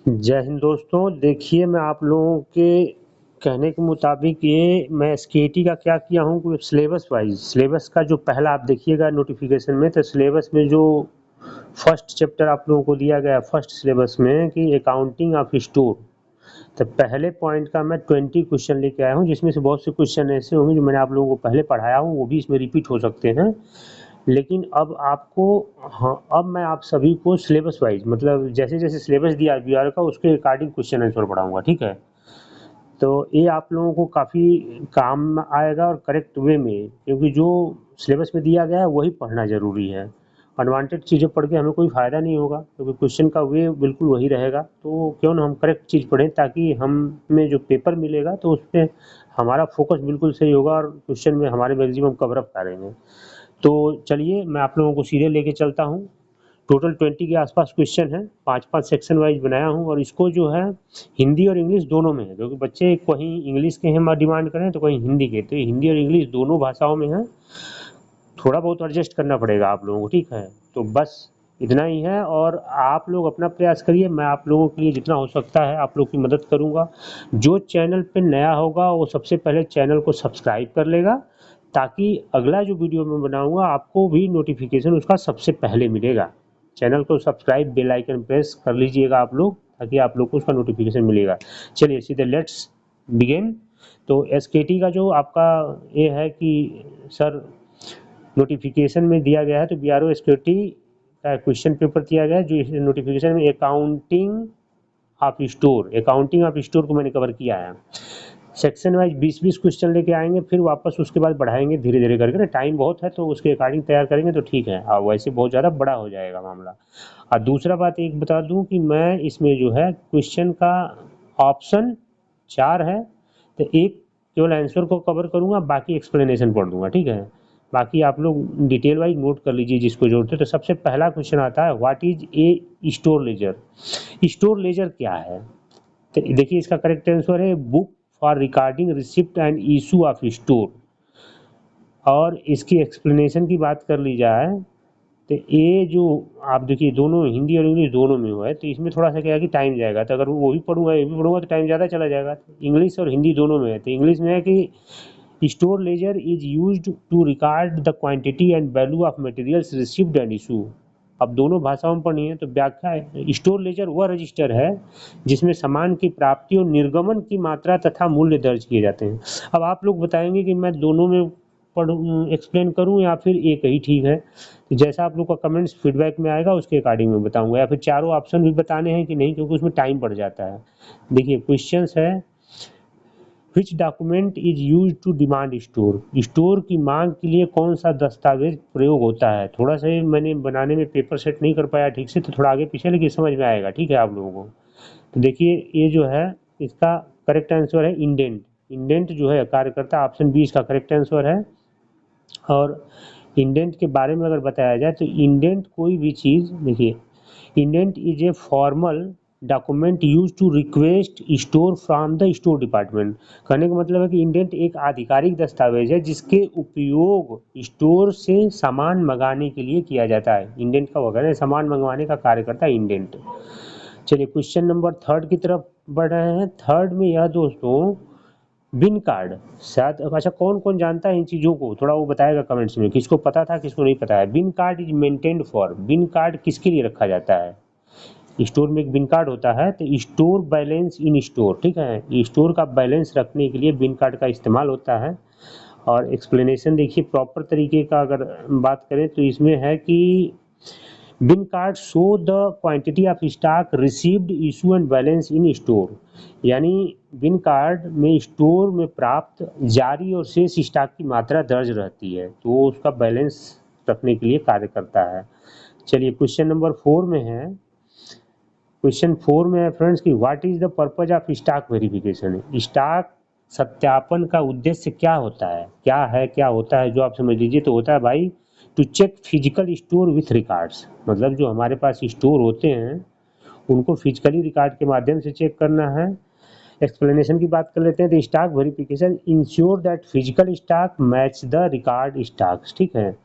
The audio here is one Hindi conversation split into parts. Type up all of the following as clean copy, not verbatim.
जय हिंद दोस्तों। देखिए, मैं आप लोगों के कहने के मुताबिक ये मैं एसकेटी का क्या किया हूँ कि सिलेबस वाइज सिलेबस का जो पहला आप देखिएगा नोटिफिकेशन में, तो सिलेबस में जो फर्स्ट चैप्टर आप लोगों को दिया गया फर्स्ट सिलेबस में कि अकाउंटिंग ऑफ स्टोर, तो पहले पॉइंट का मैं 20 क्वेश्चन लेके आया हूँ, जिसमें से बहुत से क्वेश्चन ऐसे होंगे जो मैंने आप लोगों को पहले पढ़ाया हूँ, वो भी इसमें रिपीट हो सकते हैं। लेकिन अब आपको, हाँ, अब मैं आप सभी को सिलेबस वाइज मतलब जैसे जैसे सिलेबस दिया बीआर का उसके अकॉर्डिंग क्वेश्चन आंसर पढ़ाऊंगा, ठीक है। तो ये आप लोगों को काफ़ी काम आएगा और करेक्ट वे में, क्योंकि जो सिलेबस में दिया गया है वही पढ़ना ज़रूरी है। अनवांटेड चीज़ें पढ़ के हमें कोई फ़ायदा नहीं होगा, क्योंकि क्वेश्चन का वे बिल्कुल वही रहेगा। तो क्यों ना हम करेक्ट चीज़ पढ़ें, ताकि हमें जो पेपर मिलेगा तो उसपे हमारा फोकस बिल्कुल सही होगा और क्वेश्चन में हमारे मैक्सिमम कवर अप करेंगे। तो चलिए मैं आप लोगों को सीधे लेके चलता हूँ। टोटल 20 के आसपास क्वेश्चन है, 5-5 सेक्शन वाइज बनाया हूँ, और इसको जो है हिंदी और इंग्लिश दोनों में है, क्योंकि बच्चे कहीं इंग्लिश के हम डिमांड करें तो कहीं हिंदी के, तो ये हिंदी और इंग्लिश दोनों भाषाओं में है। थोड़ा बहुत एडजस्ट करना पड़ेगा आप लोगों को, ठीक है। तो बस इतना ही है, और आप लोग अपना प्रयास करिए, मैं आप लोगों के लिए जितना हो सकता है आप लोग की मदद करूँगा। जो चैनल पे नया होगा वो सबसे पहले चैनल को सब्सक्राइब कर लेगा, ताकि अगला जो वीडियो मैं बनाऊंगा आपको भी नोटिफिकेशन उसका सबसे पहले मिलेगा। चैनल को सब्सक्राइब, बेल आइकन प्रेस कर लीजिएगा आप लोग, ताकि आप लोग को उसका नोटिफिकेशन मिलेगा। चलिए सीधे लेट्स बिगिन। तो एसकेटी का जो आपका ये है कि सर नोटिफिकेशन में दिया गया है, तो बीआरओ एसकेटी का क्वेश्चन पेपर दिया गया है, जो इस नोटिफिकेशन में अकाउंटिंग ऑफ स्टोर को मैंने कवर किया है। सेक्शन वाइज 20-20 क्वेश्चन लेके आएंगे, फिर वापस उसके बाद बढ़ाएंगे धीरे धीरे करके ना, टाइम बहुत है तो उसके अकॉर्डिंग तैयार करेंगे तो ठीक है, और वैसे बहुत ज़्यादा बड़ा हो जाएगा मामला। और दूसरा बात एक बता दूं कि मैं इसमें जो है क्वेश्चन का ऑप्शन 4 है, तो एक केवल आंसर को कवर करूंगा, बाकी एक्सप्लेनेशन पढ़ दूंगा, ठीक है। बाकी आप लोग डिटेल वाइज नोट कर लीजिए जिसको जरूरत है। तो सबसे पहला क्वेश्चन आता है, what is a store laser. Store laser क्या है, तो देखिए इसका करेक्ट आंसर है book for recording receipt and issue of store. और इसकी एक्सप्लेनेशन की बात कर ली जाए, तो ये जो आप देखिए दोनों हिंदी और इंग्लिश दोनों में हुआ है, तो इसमें थोड़ा सा क्या है कि टाइम जाएगा, तो अगर वो भी पढ़ूंगा ये भी पढ़ूंगा तो टाइम ज़्यादा चला जाएगा। इंग्लिश और हिंदी दोनों में है, तो इंग्लिश में है कि store ledger is used to record the quantity and value of materials received and issue. अब दोनों भाषाओं में पढ़नी है, तो व्याख्या है स्टोर लेजर वह रजिस्टर है जिसमें सामान की प्राप्ति और निर्गमन की मात्रा तथा मूल्य दर्ज किए जाते हैं। अब आप लोग बताएंगे कि मैं दोनों में पढ़ूँ एक्सप्लेन करूँ या फिर एक ही ठीक है, तो जैसा आप लोग का कमेंट्स फीडबैक में आएगा उसके अकॉर्डिंग मैं बताऊंगा, या फिर चारों ऑप्शन भी बताने हैं कि नहीं, क्योंकि उसमें टाइम बढ़ जाता है। देखिए क्वेश्चंस है, which document is use to demand store. Store की मांग के लिए कौन सा दस्तावेज प्रयोग होता है। थोड़ा सा मैंने बनाने में पेपर सेट नहीं कर पाया ठीक से, तो थोड़ा आगे पीछे, लेकिन समझ में आएगा, ठीक है आप लोगों को। तो देखिए ये जो है इसका करेक्ट आंसर है इंडेंट। इंडेंट जो है कार्य करता है, ऑप्शन बी इसका करेक्ट आंसर है। और इंडेंट के बारे में अगर बताया जाए, तो इंडेंट कोई भी चीज़, देखिए indent is a formal document use to request store from the store department. कहने का मतलब है कि इंडेंट एक आधिकारिक दस्तावेज है जिसके उपयोग स्टोर से सामान मंगाने के लिए किया जाता है। इंडेंट का वगैरह सामान मंगवाने का कार्य करता है इंडेंट। चलिए क्वेश्चन नंबर थर्ड की तरफ बढ़ रहे हैं। थर्ड में यह दोस्तों, बिन कार्ड, शायद अच्छा कौन कौन जानता है इन चीज़ों को, थोड़ा वो बताएगा कमेंट्स में, किसको पता था किसको नहीं पता है। Bin card is maintained for, bin card किसके लिए रखा जाता है। स्टोर में एक बिन कार्ड होता है, तो स्टोर बैलेंस इन स्टोर, ठीक है, स्टोर का बैलेंस रखने के लिए बिन कार्ड का इस्तेमाल होता है। और एक्सप्लेनेशन देखिए प्रॉपर तरीके का अगर बात करें तो इसमें है कि bin card show the quantity of stock received issue and balance in store. यानी बिन कार्ड में स्टोर में प्राप्त जारी और शेष स्टॉक की मात्रा दर्ज रहती है, तो वो उसका बैलेंस रखने के लिए कार्य करता है। चलिए क्वेश्चन नंबर 4 में है। क्वेश्चन 4 में है फ्रेंड्स कि what is the purpose of stock verification. Stock सत्यापन का उद्देश्य क्या होता है, क्या होता है, जो आप समझ लीजिए। तो होता है भाई to check physical store with records, मतलब जो हमारे पास स्टोर होते हैं उनको फिजिकली रिकॉर्ड के माध्यम से चेक करना है। एक्सप्लेनेशन की बात कर लेते हैं, तो stock verification ensure that physical stock match the record stocks, ठीक है।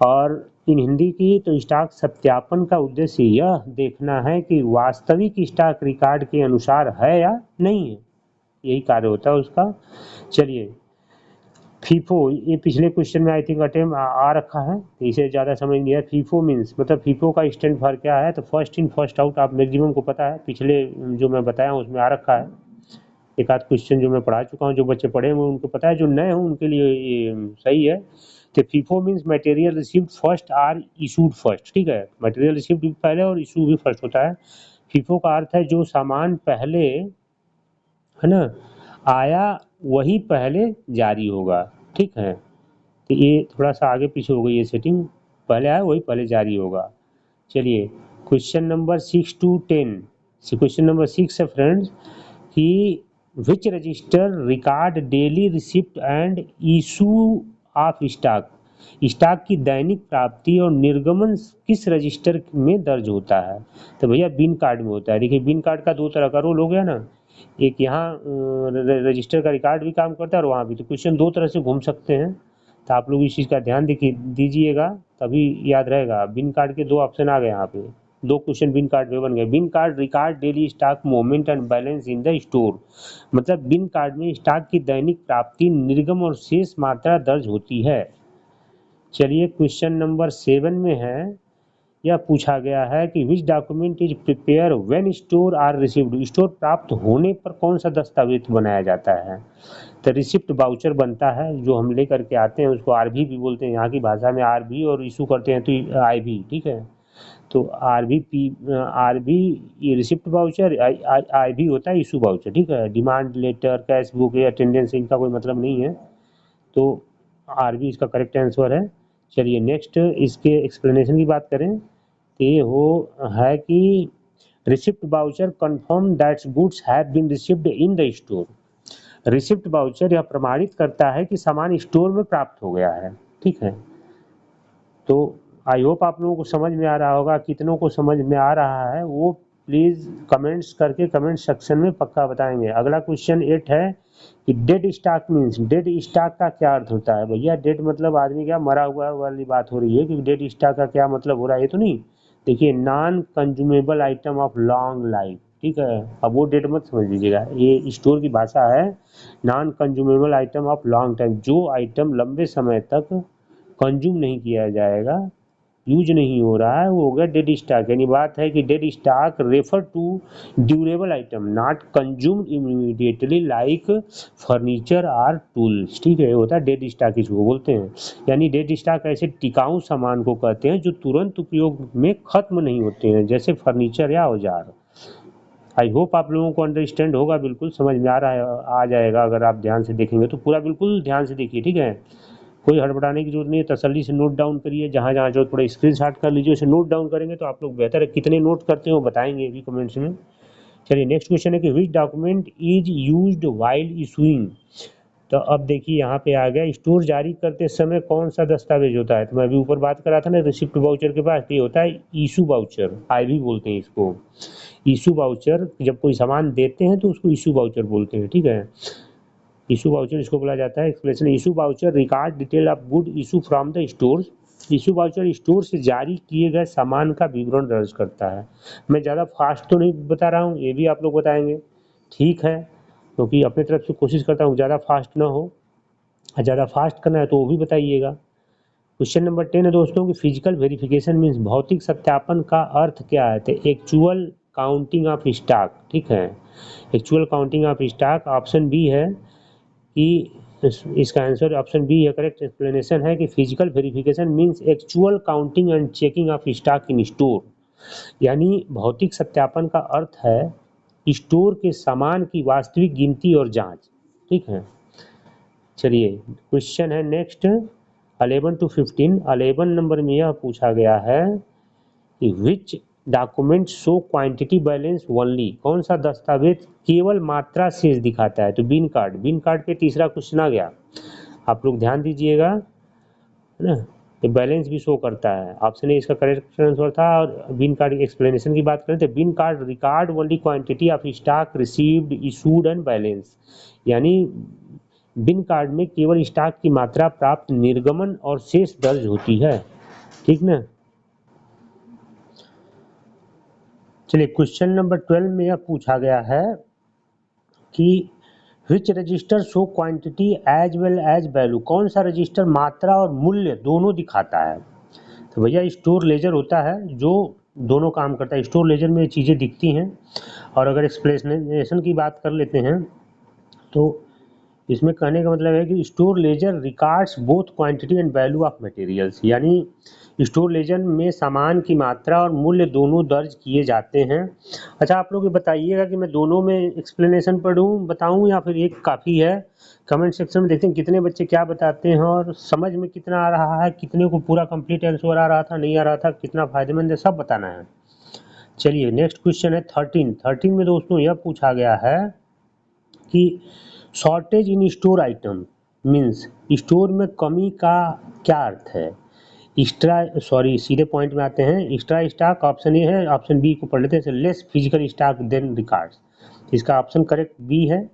और इन हिंदी की, तो स्टॉक सत्यापन का उद्देश्य यह देखना है कि वास्तविक स्टॉक रिकॉर्ड के अनुसार है या नहीं है, यही कार्य होता है उसका। चलिए फीफो, ये पिछले क्वेश्चन में आई थिंक अटेम्प्ट आ रखा है, इसे ज़्यादा समझ नहीं है। फीफो मीन्स मतलब फीफो का स्टैंड फॉर क्या है, तो फर्स्ट इन फर्स्ट आउट, आप मैक्सिमम को पता है, पिछले जो मैं बताया हूँ उसमें आ रखा है। एक आध क्वेश्चन जो मैं पढ़ा चुका हूँ, जो बच्चे पढ़े हुए उनको पता है, जो नए हों उनके लिए ये सही है। तो FIFO means material received first are issued first, ठीक है, मटेरियल रिसीव्ड भी पहले और इशू भी फर्स्ट होता है। फीफो का अर्थ है जो सामान पहले, है ना, आया वही पहले जारी होगा, ठीक है। तो ये थोड़ा सा आगे पीछे हो गई ये सेटिंग, पहले आया वही पहले जारी होगा। चलिए question number 6 to 10, question number 6 है फ्रेंड्स कि which register record daily receipt and issue of stock, stock की दैनिक प्राप्ति और निर्गमन किस रजिस्टर में दर्ज होता है। तो भैया बिन कार्ड में होता है। देखिए बिन कार्ड का दो तरह का रोल हो गया ना, एक यहाँ रजिस्टर का रिकॉर्ड भी काम करता है और वहाँ भी, तो क्वेश्चन दो तरह से घूम सकते हैं। तो आप लोग इस चीज़ का ध्यान दीजिएगा, तभी याद रहेगा। बिन कार्ड के दो ऑप्शन आ गए यहाँ पे, दो क्वेश्चन बिन कार्ड में बन गए। Bin card record daily stock movement and balance in the store, मतलब बिन कार्ड में स्टॉक की दैनिक प्राप्ति, निर्गम और शेष मात्रा दर्ज होती है। चलिए क्वेश्चन नंबर 7 में है, यह पूछा गया है कि which document is prepare when store are received, store प्राप्त होने पर कौन सा दस्तावेज बनाया जाता है। तो रिसिप्ट बाउचर बनता है, जो हम लेकर के आते हैं उसको आरबी भी बोलते हैं, यहाँ की भाषा में आरबी, और इशू करते हैं तो आईबी, ठीक है। तो आरबी ये रिसिप्ट बाउचर, आईबी होता है इशू बाउचर, ठीक है। डिमांड लेटर, कैश बुक या अटेंडेंस, इनका कोई मतलब नहीं है, तो आरबी इसका करेक्ट आंसर है। चलिए नेक्स्ट इसके एक्सप्लेनेशन की बात करें तो ये हो है कि receipt voucher confirm that goods have been received in the store, receipt voucher यह प्रमाणित करता है कि सामान स्टोर में प्राप्त हो गया है, ठीक है। तो आई होप आप लोगों को समझ में आ रहा होगा, कितनों को समझ में आ रहा है वो प्लीज़ कमेंट्स करके कमेंट सेक्शन में पक्का बताएंगे। अगला क्वेश्चन 8 है कि dead stock means, dead stock का क्या अर्थ होता है। भैया डेड मतलब आदमी क्या मरा हुआ वाली बात हो रही है, कि डेड स्टॉक का क्या मतलब हो रहा है, ये तो नहीं। देखिए non consumable item of long life, ठीक है। अब वो डेट मत समझ लीजिएगा, ये स्टोर की भाषा है। Non consumable item of long time, जो आइटम लंबे समय तक कंज्यूम नहीं किया जाएगा, यूज नहीं हो रहा है, वो हो गया डेड स्टॉक। यानी बात है कि dead stock refer to durable item not consumed immediately like furniture are tools, ठीक है, होता है डेड स्टॉक, इसको बोलते हैं। यानी डेड स्टॉक ऐसे टिकाऊ सामान को कहते हैं जो तुरंत उपयोग में खत्म नहीं होते हैं, जैसे फर्नीचर या औजार। आई होप आप लोगों को अंडरस्टैंड होगा, बिल्कुल समझ में आ रहा है, आ जाएगा अगर आप ध्यान से देखेंगे तो। पूरा बिल्कुल ध्यान से देखिए, ठीक है, कोई हड़बड़ाने की जरूरत नहीं है, तसल्ली से नोट डाउन करिए, जहाँ जहाँ जरूरत पड़े स्क्रीनशॉट कर लीजिए, उसे नोट डाउन करेंगे तो आप लोग बेहतर है। कितने नोट करते हैं वो बताएंगे भी कमेंट्स में। चलिए नेक्स्ट क्वेश्चन है कि which document is used while issuing. तो अब देखिए यहाँ पे आ गया, स्टोर जारी करते समय कौन सा दस्तावेज होता है। तो मैं अभी ऊपर बात कर रहा था ना रिसिप्ट वाउचर के पास, ये होता है इशू वाउचर, आईवी बोलते हैं इसको। इशू वाउचर, जब कोई सामान देते हैं तो उसको इशू वाउचर बोलते हैं, ठीक है। इशू वाउचर इसको बोला जाता है। Explanation, issue voucher record detail of good issue from the store, issue voucher store से जारी किए गए सामान का विवरण दर्ज करता है। मैं ज़्यादा फास्ट तो नहीं बता रहा हूँ, ये भी आप लोग बताएंगे, ठीक है, क्योंकि अपनी तरफ से कोशिश करता हूँ ज़्यादा फास्ट ना हो, ज़्यादा फास्ट करना है तो वो भी बताइएगा। क्वेश्चन नंबर 10 है दोस्तों कि फिजिकल वेरिफिकेशन मीन्स, भौतिक सत्यापन का अर्थ क्या है। तो एक्चुअल काउंटिंग ऑफ स्टॉक, ठीक है, actual counting of stock. Option B है कि इसका आंसर ऑप्शन बी है करेक्ट। एक्सप्लेनेशन है कि physical verification means actual counting and checking of stock in store, यानी भौतिक सत्यापन का अर्थ है स्टोर के सामान की वास्तविक गिनती और जांच, ठीक है। चलिए क्वेश्चन है नेक्स्ट 11 to 15। 11 नंबर में यह पूछा गया है कि which document show quantity balance only, कौन सा दस्तावेज केवल मात्रा शेष दिखाता है। तो बिन कार्ड, बिन कार्ड पे तीसरा क्वेश्चन आ गया, आप लोग ध्यान दीजिएगा, है ना। ये बैलेंस भी शो करता है, ऑप्शन ए इसका करेक्ट आंसर था। और बिन कार्ड की एक्सप्लेनेशन की बात करें तो bin card record only quantity of stock received issued and balance, यानी बिन कार्ड में केवल स्टॉक की मात्रा, प्राप्त, निर्गमन और शेष दर्ज होती है। ठीक ना। चलिए क्वेश्चन नंबर 12 में यह पूछा गया है कि which register show quantity as well as value, कौन सा रजिस्टर मात्रा और मूल्य दोनों दिखाता है। तो भैया स्टोर लेजर होता है जो दोनों काम करता है। स्टोर लेजर में चीज़ें दिखती हैं, और अगर एक्सप्लेनेशन की बात कर लेते हैं तो इसमें कहने का मतलब है कि store laser records both quantity and value of materials, यानी स्टोर लेजर में सामान की मात्रा और मूल्य दोनों दर्ज किए जाते हैं। अच्छा, आप लोग ये बताइएगा कि मैं दोनों में एक्सप्लेनेशन पढ़ूं बताऊं या फिर एक काफ़ी है। कमेंट सेक्शन में देखते हैं कितने बच्चे क्या बताते हैं और समझ में कितना आ रहा है, कितने को पूरा कंप्लीट आंसर आ रहा था, नहीं आ रहा था, कितना फायदेमंद है, सब बताना है। चलिए नेक्स्ट क्वेश्चन है 13 में दोस्तों यह पूछा गया है कि शॉर्टेज इन स्टोर आइटम मीन्स स्टोर में कमी का क्या अर्थ है। सीधे पॉइंट में आते हैं। एक्स्ट्रा स्टॉक ऑप्शन ए है, ऑप्शन बी को पढ़ लेते हैं, less physical stock than records. इसका ऑप्शन करेक्ट बी है,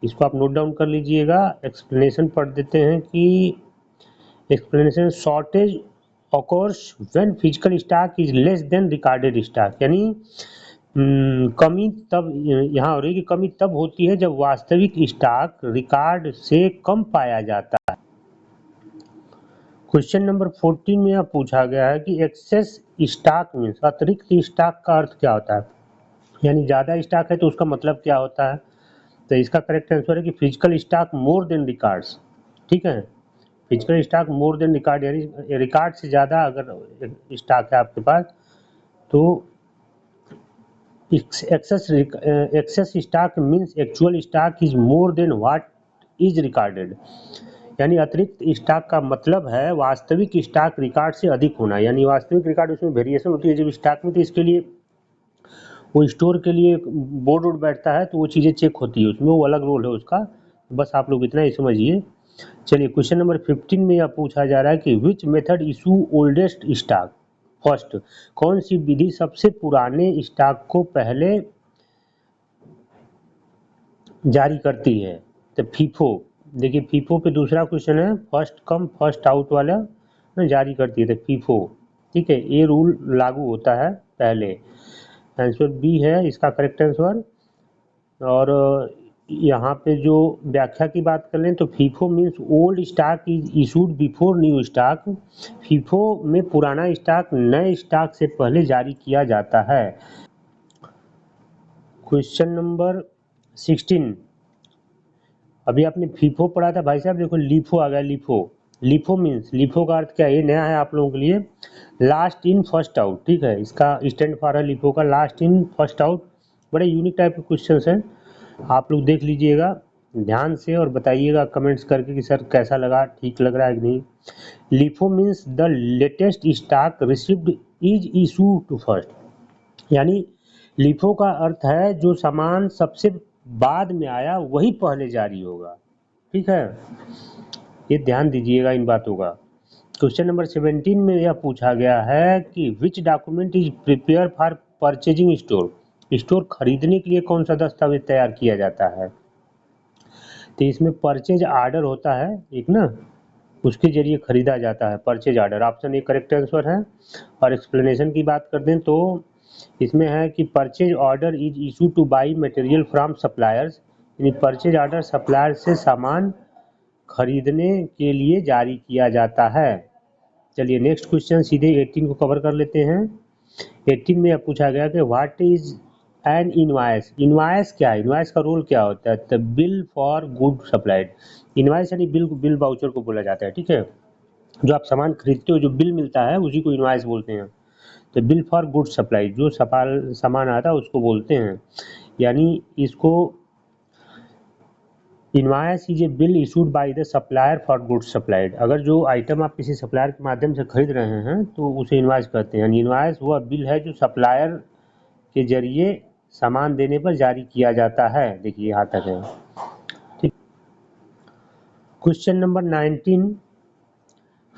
इसको आप नोट डाउन कर लीजिएगा। एक्सप्लेनेशन पढ़ देते हैं कि explanation shortage occurs when physical stock is less than recorded stock, यानी कमी तब यहाँ हो रही है कि कमी तब होती है जब वास्तविक स्टॉक रिकॉर्ड से कम पाया जाता है। क्वेश्चन नंबर 14 में यह पूछा गया है कि एक्सेस स्टॉक मीन्स अतिरिक्त स्टॉक का अर्थ क्या होता है, यानी ज़्यादा स्टॉक है तो उसका मतलब क्या होता है। तो इसका करेक्ट आंसर है कि physical stock more than records. ठीक है, physical stock more than record, यानी रिकॉर्ड से ज़्यादा अगर स्टॉक है आपके पास तो excess stock means actual stock is more than what is recorded, यानी अतिरिक्त स्टॉक का मतलब है वास्तविक स्टॉक रिकॉर्ड से अधिक होना, यानी वास्तविक रिकॉर्ड उसमें वेरिएशन होती है जब स्टॉक में, तो इसके लिए वो स्टोर के लिए बोर्ड वोर्ड बैठता है तो वो चीज़ें चेक होती है उसमें, वो अलग रोल है उसका। बस आप लोग इतना ही समझिए। चलिए क्वेश्चन नंबर 15 में यह पूछा जा रहा है कि which method issue oldest stock first, कौन सी विधि सबसे पुराने स्टॉक को पहले जारी करती है। तो फीफो, देखिए फीफो पे दूसरा क्वेश्चन है, फर्स्ट कम फर्स्ट आउट वाला जारी करती है, तो फीफो। ठीक है, ये रूल लागू होता है पहले। आंसर बी है इसका करेक्ट आंसर। और यहाँ पे जो व्याख्या की बात कर लें तो FIFO means old stock is issued before new stock. FIFO में पुराना स्टॉक नए स्टॉक से पहले जारी किया जाता है। क्वेश्चन नंबर 16, अभी आपने फीफो पढ़ा था भाई साहब, देखो लीफो आ गया। लीफो मीन्स, लीफो का अर्थ क्या है, ये नया है आप लोगों के लिए, लास्ट इन फर्स्ट आउट। ठीक है, इसका स्टैंड फॉर है लीफो का, लास्ट इन फर्स्ट आउट। बड़े यूनिक टाइप के क्वेश्चन हैं, आप लोग देख लीजिएगा ध्यान से और बताइएगा कमेंट्स करके कि सर कैसा लगा, ठीक लग रहा है कि नहीं। LIFO means the latest stock received is issue to first, यानी लीफो का अर्थ है जो सामान सबसे बाद में आया वही पहले जारी होगा। ठीक है, ये ध्यान दीजिएगा इन बातों का। क्वेश्चन नंबर 17 में यह पूछा गया है कि which document is prepare for purchasing store, store खरीदने के लिए कौन सा दस्तावेज तैयार किया जाता है। तो इसमें परचेज आर्डर होता है एक ना, उसके जरिए खरीदा जाता है purchase order, option A correct answer है। और एक्सप्लेनेशन की बात कर दें तो इसमें है कि purchase order is issue two by material from suppliers, यानी परचेज ऑर्डर सप्लायर से सामान खरीदने के लिए जारी किया जाता है। चलिए नेक्स्ट क्वेश्चन सीधे 18 को कवर कर लेते हैं। 18 में यह पूछा गया कि what is an invoice. Invoice क्या है, इनवाइस का रोल क्या होता है। The bill for good supplied, invoice यानी बिल वाउचर को बोला जाता है। ठीक है, जो आप सामान खरीदते हो जो बिल मिलता है उसी को इनवाइस बोलते हैं। तो बिल फॉर गुड सप्लाई, जो सामान आता है उसको बोलते हैं, यानी इसको invoice is a bill issued by the supplier for goods supplied. अगर जो आइटम आप किसी सप्लायर के माध्यम से खरीद रहे हैं तो उसे इनवाइस कहते हैं, यानी इनवाइस वह बिल है जो सप्लायर के जरिए सामान देने पर जारी किया जाता है। देखिए यहाँ तक है। ठीक, question number 19,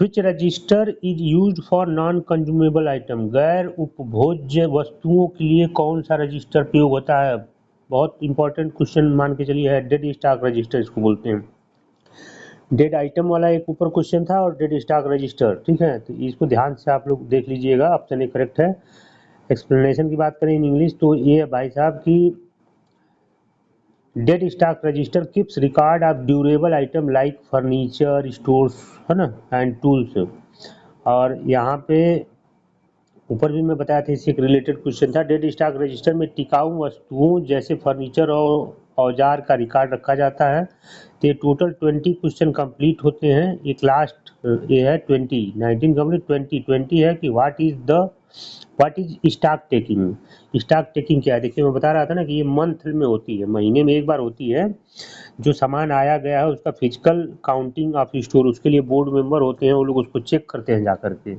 which register is use for non consumable item, गैर उपभोज्य वस्तुओं के लिए कौन सा रजिस्टर प्रयोग होता है। बहुत इंपॉर्टेंट क्वेश्चन मान के चलिए है, डेड स्टॉक रजिस्टर इसको बोलते हैं। डेड आइटम वाला एक ऊपर क्वेश्चन था और डेड स्टॉक रजिस्टर, ठीक है, तो इसको ध्यान से आप लोग देख लीजिएगा, ऑप्शन ए करेक्ट है। एक्सप्लेनेशन की बात करें इन इंग्लिश तो ये है भाई साहब कि dead stock register keeps record of durable item like furniture, stores, है ना, एंड टूल्स। और यहाँ पे ऊपर भी मैं बताया था, इससे एक रिलेटेड क्वेश्चन था। डेड स्टॉक रजिस्टर में टिकाऊ वस्तुओं जैसे फर्नीचर और औजार का रिकॉर्ड रखा जाता है। तो ये टोटल 20 क्वेश्चन कंप्लीट होते हैं। एक लास्ट ये है 20, 19 कंप्लीट, 20 है कि what is stock taking. Stock taking क्या है? देखिए मैं बता रहा था ना कि ये मंथ में होती है, महीने में एक बार होती है। जो सामान आया गया है उसका फिजिकल काउंटिंग ऑफ स्टोर, उसके लिए बोर्ड मेंबर होते हैं, वो लोग उसको चेक करते हैं जा करके,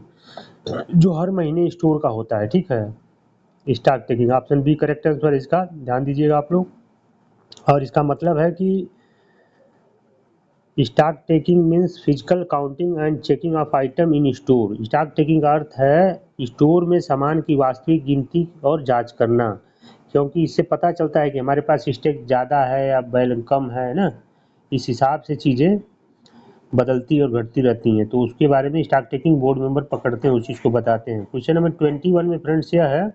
जो हर महीने स्टोर का होता है, ठीक है। Stock taking option B correct answer इसका, ध्यान दीजिएगा आप लोग। और इसका मतलब है कि stock taking means physical counting and checking of item in store. Stock taking का अर्थ है स्टोर में सामान की वास्तविक गिनती और जांच करना, क्योंकि इससे पता चलता है कि हमारे पास स्टॉक ज़्यादा है या बैलेंस कम है ना। इस हिसाब से चीज़ें बदलती और घटती रहती हैं, तो उसके बारे में स्टॉक टेकिंग बोर्ड मेंबर पकड़ते हैं, उस चीज़ को बताते हैं। क्वेश्चन नंबर 21 में फ्रेंड्स यह है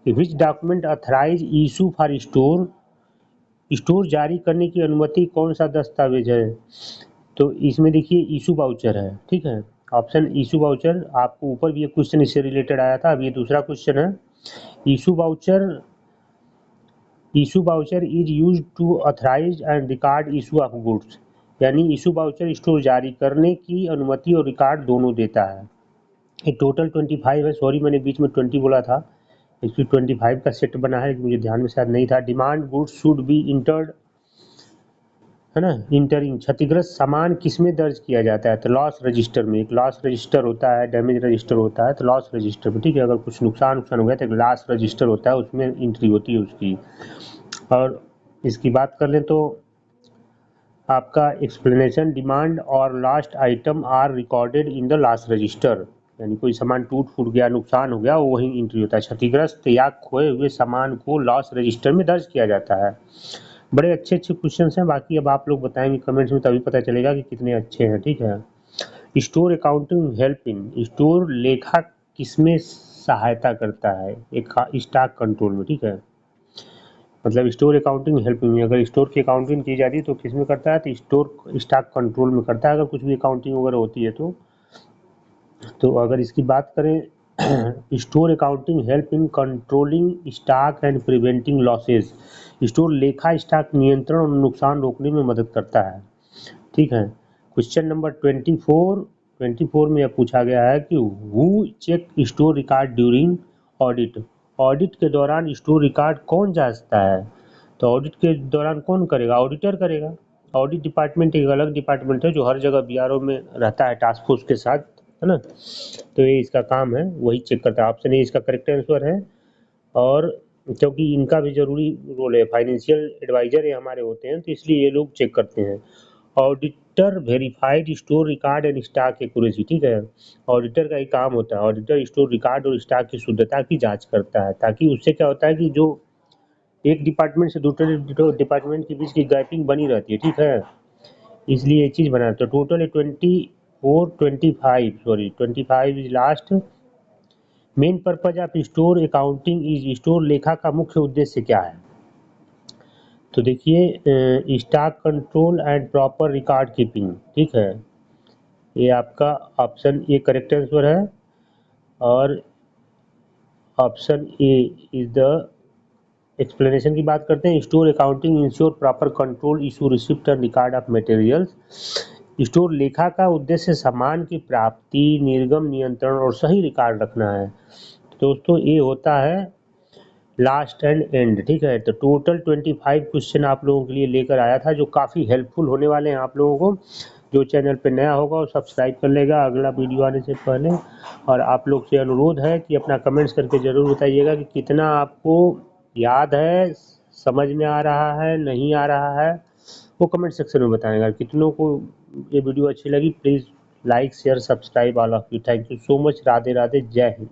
कि which document authorise issue for store जारी करने की अनुमति कौन सा दस्तावेज है? तो इसमें देखिए इशू वाउचर है, ठीक है। ऑप्शन इशू वाउचर, आपको ऊपर भी एक क्वेश्चन इससे रिलेटेड आया था, अब ये दूसरा क्वेश्चन है। Issue voucher is use to authorize and record issue of goods. यानी इशू वाउचर स्टोर जारी करने की अनुमति और रिकॉर्ड दोनों देता है। ये टोटल 25 है, सॉरी मैंने बीच में 20 बोला था, इसकी 25 का सेट बना है, मुझे ध्यान में शायद नहीं था। Demand goods should be entered, है ना, इंटरिंग। क्षतिग्रस्त सामान किस में दर्ज किया जाता है? तो लॉस रजिस्टर में। एक लॉस रजिस्टर होता है, डैमेज रजिस्टर होता है, तो लॉस रजिस्टर में, ठीक है। अगर कुछ नुकसान हो गया तो एक लॉस रजिस्टर होता है, उसमें एंट्री होती है उसकी। और इसकी बात कर लें तो आपका एक्सप्लेनेशन, डिमांड और last item are recorded in the loss register. यानी कोई सामान टूट फूट गया, नुकसान हो गया, वो वहीं एंट्री होता है। क्षतिग्रस्त या खोए हुए सामान को लॉस रजिस्टर में दर्ज किया जाता है। बड़े अच्छे अच्छे क्वेश्चन हैं, बाकी अब आप लोग बताएंगे कमेंट्स में, तभी पता चलेगा कि कितने अच्छे हैं, ठीक है। Store accounting help in, store लेखा किसमें सहायता करता है? एक स्टॉक कंट्रोल में, ठीक है। मतलब स्टोर अकाउंटिंग हेल्पिंग, अगर स्टोर की अकाउंटिंग की जाती है तो किस में करता है? तो स्टोर स्टॉक कंट्रोल में करता है, अगर कुछ भी अकाउंटिंग वगैरह होती है तो अगर इसकी बात करें store accounting help in controlling stock and preventing losses. Store लेखा स्टॉक नियंत्रण और नुकसान रोकने में मदद करता है, ठीक है। क्वेश्चन नंबर 24 में यह पूछा गया है कि who check store record during audit. Audit के दौरान स्टोर रिकॉर्ड कौन जांचता है? तो ऑडिट के दौरान कौन करेगा? ऑडिटर करेगा। ऑडिट डिपार्टमेंट एक अलग डिपार्टमेंट है जो हर जगह बीआरओ में रहता है टास्क फोर्स के साथ, है ना। तो ये इसका काम है, वही चेक करता है। ऑप्शन ए इसका करेक्ट आंसर है। और क्योंकि इनका भी जरूरी रोल है, फाइनेंशियल एडवाइजर ये हमारे होते हैं, तो इसलिए ये लोग चेक करते हैं। Auditor verified store record and stock accuracy, ठीक है। ऑडिटर का ही काम होता है, ऑडिटर स्टोर रिकॉर्ड और स्टॉक की शुद्धता की जांच करता है, ताकि उससे क्या होता है कि जो एक डिपार्टमेंट से दूसरे डिपार्टमेंट के बीच की गैपिंग बनी रहती है, ठीक है, इसलिए ये चीज़ बना। तो total 25 is last. Main purpose of store accounting is, store लेखा का मुख्य उद्देश्य क्या है? तो देखिए stock control and proper record keeping, ठीक है। ये आपका ऑप्शन ए करेक्ट आंसर है। और option A is the explanation की बात करते हैं। Store accounting ensure proper control issue receipt and record of materials. Store लेखा का उद्देश्य सामान की प्राप्ति, निर्गम, नियंत्रण और सही रिकॉर्ड रखना है। तो दोस्तों ये होता है लास्ट एंड एंड, ठीक है। तो टोटल 25 क्वेश्चन आप लोगों के लिए लेकर आया था, जो काफ़ी हेल्पफुल होने वाले हैं आप लोगों को। जो चैनल पे नया होगा वो सब्सक्राइब कर लेगा अगला वीडियो आने से पहले। और आप लोग से अनुरोध है कि अपना कमेंट्स करके ज़रूर बताइएगा कि कितना आपको याद है, समझ में आ रहा है, नहीं आ रहा है, वो कमेंट सेक्शन में बताएगा। कितनों को ये वीडियो अच्छी लगी, please like share subscribe all of you. Thank you so much. Radhe Radhe, जय हिंद।